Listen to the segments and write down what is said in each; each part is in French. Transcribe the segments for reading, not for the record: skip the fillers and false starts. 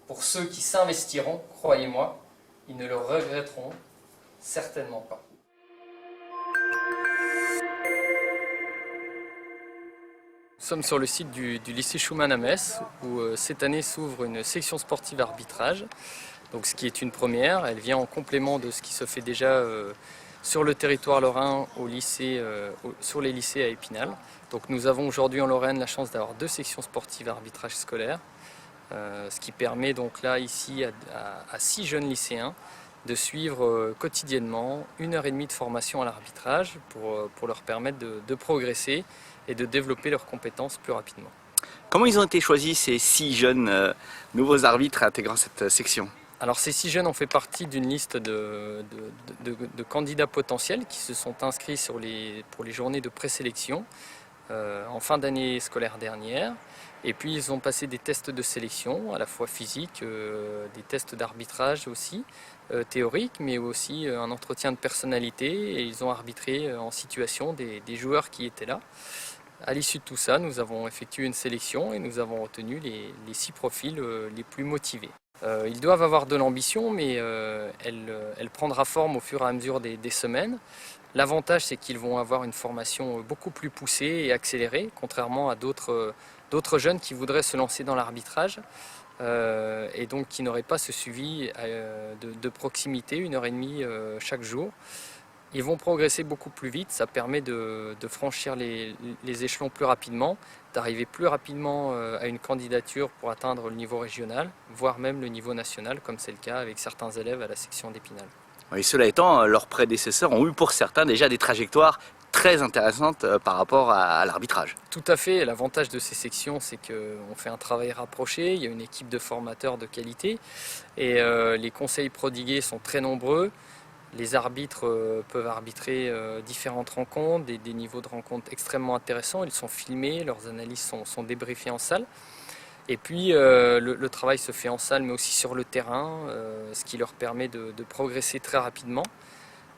Pour ceux qui s'investiront, croyez-moi, ils ne le regretteront certainement pas. Nous sommes sur le site du lycée Schumann à Metz où cette année s'ouvre une section sportive arbitrage. Donc, ce qui est une première, elle vient en complément de ce qui se fait déjà sur le territoire lorrain sur les lycées à Épinal. Donc, nous avons aujourd'hui en Lorraine la chance d'avoir 2 sections sportives arbitrage scolaire, ce qui permet donc là ici à 6 jeunes lycéens de suivre quotidiennement 1h30 de formation à l'arbitrage pour leur permettre de progresser et de développer leurs compétences plus rapidement. Comment ils ont été choisis ces 6 jeunes nouveaux arbitres intégrant cette section? Alors ces 6 jeunes ont fait partie d'une liste de candidats potentiels qui se sont inscrits pour les journées de présélection en fin d'année scolaire dernière. Et puis ils ont passé des tests de sélection, à la fois physiques, des tests d'arbitrage aussi, théoriques, mais aussi un entretien de personnalité. Et ils ont arbitré en situation des joueurs qui étaient là. À l'issue de tout ça, nous avons effectué une sélection et nous avons retenu les 6 profils les plus motivés. Ils doivent avoir de l'ambition, mais elle prendra forme au fur et à mesure des semaines. L'avantage, c'est qu'ils vont avoir une formation beaucoup plus poussée et accélérée, contrairement à d'autres jeunes qui voudraient se lancer dans l'arbitrage et donc qui n'auraient pas ce suivi de proximité, 1h30 chaque jour. Ils vont progresser beaucoup plus vite, ça permet de franchir les échelons plus rapidement, d'arriver plus rapidement à une candidature pour atteindre le niveau régional, voire même le niveau national, comme c'est le cas avec certains élèves à la section d'Épinal. Oui, cela étant, leurs prédécesseurs ont eu pour certains déjà des trajectoires très intéressantes par rapport à l'arbitrage. Tout à fait, l'avantage de ces sections, c'est qu'on fait un travail rapproché, il y a une équipe de formateurs de qualité et les conseils prodigués sont très nombreux. Les arbitres peuvent arbitrer différentes rencontres, des niveaux de rencontres extrêmement intéressants. Ils sont filmés, leurs analyses sont débriefées en salle. Et puis le travail se fait en salle mais aussi sur le terrain, ce qui leur permet de progresser très rapidement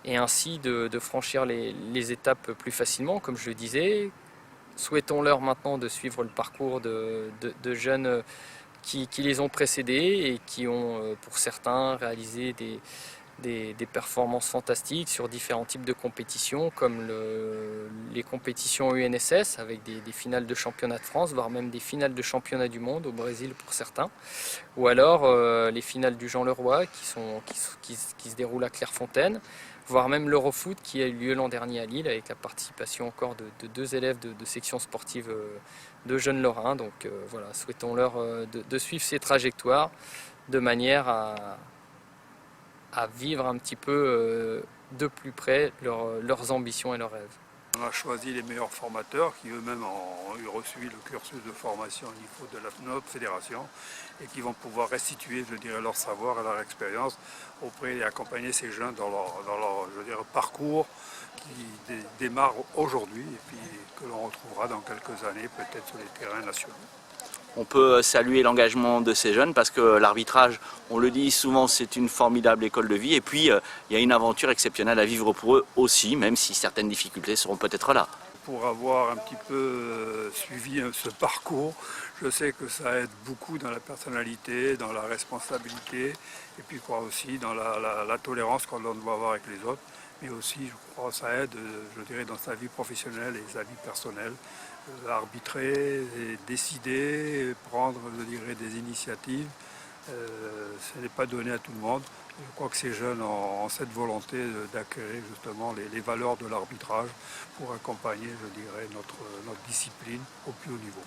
et ainsi de franchir les étapes plus facilement, comme je le disais. Souhaitons-leur maintenant de suivre le parcours de jeunes qui les ont précédés et qui ont pour certains réalisé des performances fantastiques sur différents types de compétitions comme les compétitions UNSS avec des finales de championnat de France, voire même des finales de championnat du monde au Brésil pour certains, ou alors les finales du Jean Leroy qui se déroulent à Clairefontaine, voire même l'Eurofoot qui a eu lieu l'an dernier à Lille avec la participation encore de 2 élèves de sections sportives de jeunes lorrains. Donc voilà, souhaitons-leur de suivre ces trajectoires de manière à vivre un petit peu de plus près leurs ambitions et leurs rêves. On a choisi les meilleurs formateurs qui eux-mêmes ont reçu le cursus de formation au niveau de notre fédération et qui vont pouvoir restituer, je dirais, leur savoir et leur expérience auprès et accompagner ces jeunes dans leur je dirais, parcours qui démarre aujourd'hui et puis que l'on retrouvera dans quelques années peut-être sur les terrains nationaux. On peut saluer l'engagement de ces jeunes parce que l'arbitrage, on le dit souvent, c'est une formidable école de vie et puis il y a une aventure exceptionnelle à vivre pour eux aussi, même si certaines difficultés seront peut-être là. Pour avoir un petit peu suivi ce parcours, je sais que ça aide beaucoup dans la personnalité, dans la responsabilité et puis quoi aussi dans la tolérance qu'on doit avoir avec les autres. Mais aussi, je crois, ça aide, je dirais, dans sa vie professionnelle et sa vie personnelle, arbitrer, décider, prendre, je dirais, des initiatives. Ce n'est pas donné à tout le monde. Je crois que ces jeunes ont cette volonté d'acquérir justement les valeurs de l'arbitrage pour accompagner, je dirais, notre discipline au plus haut niveau.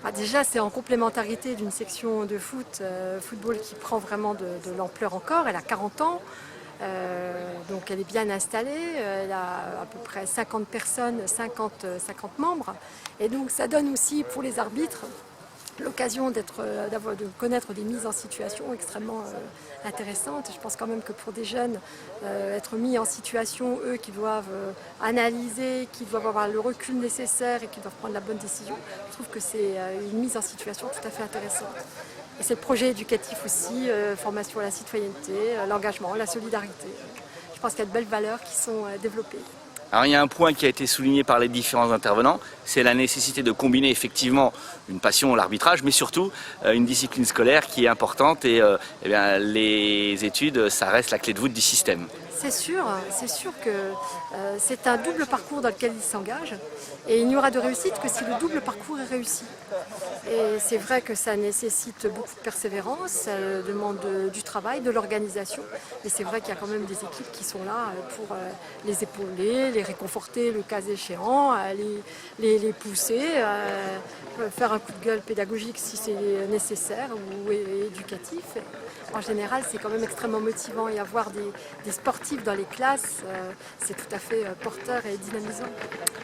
Ah, déjà, c'est en complémentarité d'une section de football qui prend vraiment de l'ampleur encore. Elle a 40 ans. Donc elle est bien installée, elle a à peu près 50 personnes, 50 membres. Et donc ça donne aussi pour les arbitres l'occasion de connaître des mises en situation extrêmement intéressantes. Je pense quand même que pour des jeunes, être mis en situation, eux qui doivent analyser, qui doivent avoir le recul nécessaire et qui doivent prendre la bonne décision, je trouve que c'est une mise en situation tout à fait intéressante. Et c'est le projet éducatif aussi, formation à la citoyenneté, l'engagement, la solidarité. Je pense qu'il y a de belles valeurs qui sont développées. Alors il y a un point qui a été souligné par les différents intervenants, c'est la nécessité de combiner effectivement une passion, l'arbitrage, mais surtout une discipline scolaire qui est importante et eh bien, les études, ça reste la clé de voûte du système. C'est sûr que c'est un double parcours dans lequel il s'engage et il n'y aura de réussite que si le double parcours est réussi. Et c'est vrai que ça nécessite beaucoup de persévérance, ça demande du travail, de l'organisation. Et c'est vrai qu'il y a quand même des équipes qui sont là pour les épauler, les réconforter le cas échéant, les pousser, faire un coup de gueule pédagogique si c'est nécessaire ou éducatif. En général, c'est quand même extrêmement motivant et avoir des sportifs dans les classes, c'est tout à fait porteur et dynamisant.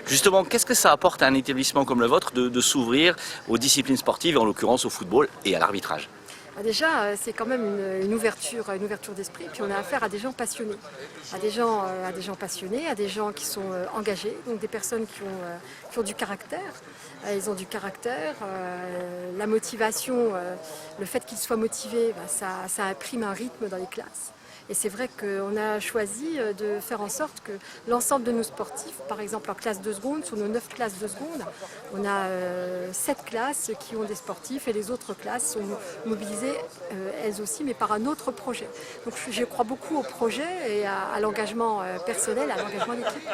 Justement, qu'est-ce que ça apporte à un établissement comme le vôtre de s'ouvrir aux disciplines sportives, en l'occurrence au football et à l'arbitrage? Déjà, c'est quand même une ouverture d'esprit, puis on a affaire à des gens passionnés, à des gens passionnés, à des gens qui sont engagés, donc des personnes qui ont du caractère. Ils ont du caractère, la motivation, le fait qu'ils soient motivés, ça imprime un rythme dans les classes. Et c'est vrai qu'on a choisi de faire en sorte que l'ensemble de nos sportifs, par exemple en classe de seconde, sur nos 9 classes de seconde, on a 7 classes qui ont des sportifs et les autres classes sont mobilisées elles aussi, mais par un autre projet. Donc je crois beaucoup au projet et à l'engagement personnel, à l'engagement d'équipe.